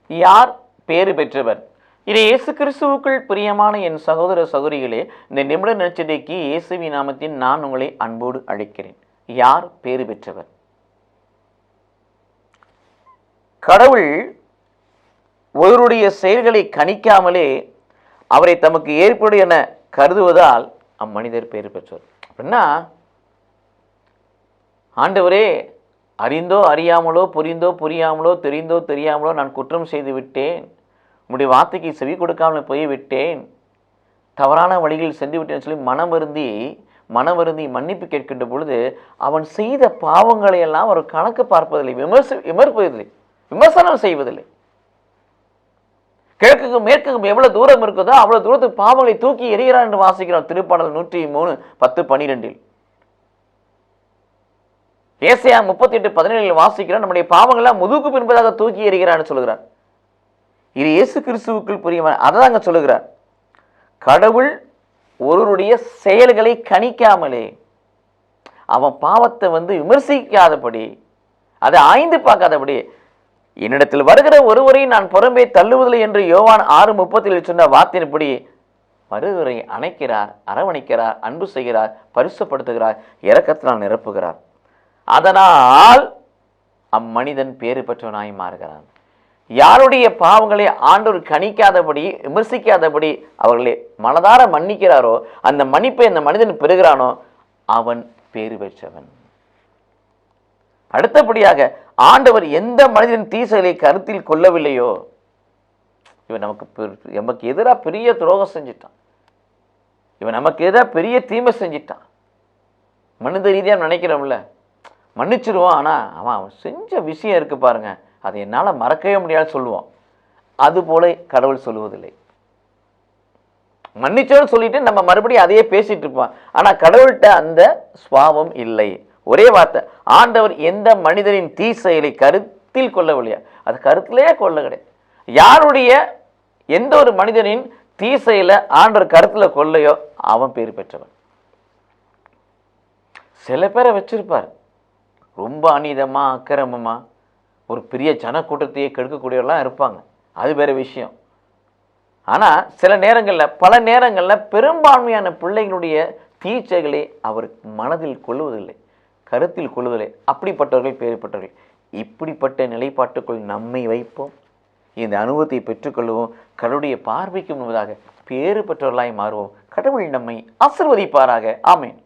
யார் பேறு பெற்றவர்? இது இயேசு கிறிஸ்துவுக்குள் பிரியமான என் சகோதர சகோதரிகளே, இந்த நிமிட நற்செய்திக்கு இயேசுவின் நாமத்தில் நான் உங்களை அன்போடு அழைக்கிறேன். யார் பேறு பெற்றவர்? கடவுள் ஒருவருடைய செயல்களை கணிக்காமலே அவரை தமக்கு ஏற்புடைய என கருதுவதால் அம்மனிதர் பேறு பெற்றவர். அப்படின்னா, ஆண்டவரே, அறிந்தோ அறியாமலோ, புரிந்தோ புரியாமலோ, தெரிந்தோ தெரியாமலோ நான் குற்றம் செய்து விட்டேன், உம்முடைய வார்த்தைக்கு செவி கொடுக்காமல் போய்விட்டேன், தவறான வழிகளில் சென்று விட்டேன்னு சொல்லி மனவருந்தி மன்னிப்பு கேட்கின்ற பொழுது அவன் செய்த பாவங்களை எல்லாம் ஒரு கணக்கு பார்ப்பதில்லை, விமர்சனம் செய்வதில்லை. கிழக்குக்கும் மேற்குக்கும் எவ்வளவு தூரம் இருக்குதோ அவ்வளவு தூரத்துக்கு பாவங்களை தூக்கி எறிகிறார் என்று வாசிக்கிறோம். திருப்பாடல் 103:10-12. ஏசாயா 38:17 வாசிக்கிறோம். நம்முடைய பாவங்கள்லாம் முதுகு பின்பதாக தூக்கி எறிகிறான்னு சொல்லுகிறார். இது இயேசு கிறிஸ்துவுக்குள் புரியுமா? அதான் சொல்லுகிறார். கடவுள் ஒருவருடைய செயல்களை கணிக்காமலே, அவன் பாவத்தை விமர்சிக்காதபடி, அதை ஆய்ந்து பார்க்காதபடி, என்னிடத்தில் வருகிற ஒருவரை நான் புறம்பே தள்ளுவதில்லை என்று யோவான் 6:37 சொன்ன வார்த்தையின்படி வருவரை அணைக்கிறார், அரவணைக்கிறார், அன்பு செய்கிறார், பரிசுப்படுத்துகிறார், இரக்கத்தினால் நிரப்புகிறார். அதனால் அம்மனிதன் பேறு பெற்றவனாய் மாறுகிறான். யாருடைய பாவங்களை ஆண்டவர் கணிக்காதபடி, விமர்சிக்காதபடி அவர்களை மனதார மன்னிக்கிறாரோ, அந்த மன்னிப்பை அந்த மனிதன் பெறுகிறானோ, அவன் பேறு பெற்றவன். அடுத்தபடியாக, ஆண்டவர் எந்த மனிதன் தீசைகளை கருத்தில் கொள்ளவில்லையோ, இவன் நமக்கு எதிராக பெரிய துரோகம் செஞ்சிட்டான், இவன் நமக்கு எதிராக பெரிய தீமை செஞ்சிட்டான், மனித ரீதியாக நினைக்கிறோம்ல, மன்னிச்சிருவான். ஆனால் அவன் செஞ்ச விஷயம் இருக்கு பாருங்க, அதை என்னால் மறக்கவே முடியாது சொல்லுவான். அதுபோல கடவுள் சொல்லுவதில்லை. மன்னிச்சோன்னு சொல்லிட்டு நம்ம மறுபடியும் அதையே பேசிட்டு இருப்பான். ஆனால் கடவுள்கிட்ட அந்த சுபாவம் இல்லை. ஒரே வார்த்தை, ஆண்டவர் எந்த மனிதனின் தீ செயலை கருத்தில் கொள்ளவில்லையா, அது கருத்திலேயே கொள்ள கிடையாது. யாருடைய எந்த ஒரு மனிதனின் தீ செயலை ஆண்டவர் கருத்தில் கொள்ளையோ அவன் பேர் பெற்றவன். சில பேரை வச்சிருப்பார், ரொம்ப அநீதமா அக்கிரமமா ஒரு பெரிய ஜனக்கூட்டத்தையே கெடுக்கக்கூடியவர்களாம் இருப்பாங்க, அது வேற விஷயம். ஆனால் சில நேரங்களில், பல நேரங்களில் பெரும்பான்மையான பிள்ளைகளுடைய தீச்சைகளை அவர் மனதில் கொள்வதில்லை, கருத்தில் கொள்வதில்லை. அப்படிப்பட்டவர்கள் பேறுபட்டவர்கள். இப்படிப்பட்ட நிலைப்பாட்டுக்குள் நம்மை வைப்போம், இந்த அனுபவத்தை பெற்றுக்கொள்வோம், கடவுளுடைய பார்வைக்கு முன்பதாக பேறு பெற்றவர்களாய் மாறுவோம். கடவுள் நம்மை ஆசீர்வதிப்பாராக. ஆமென்.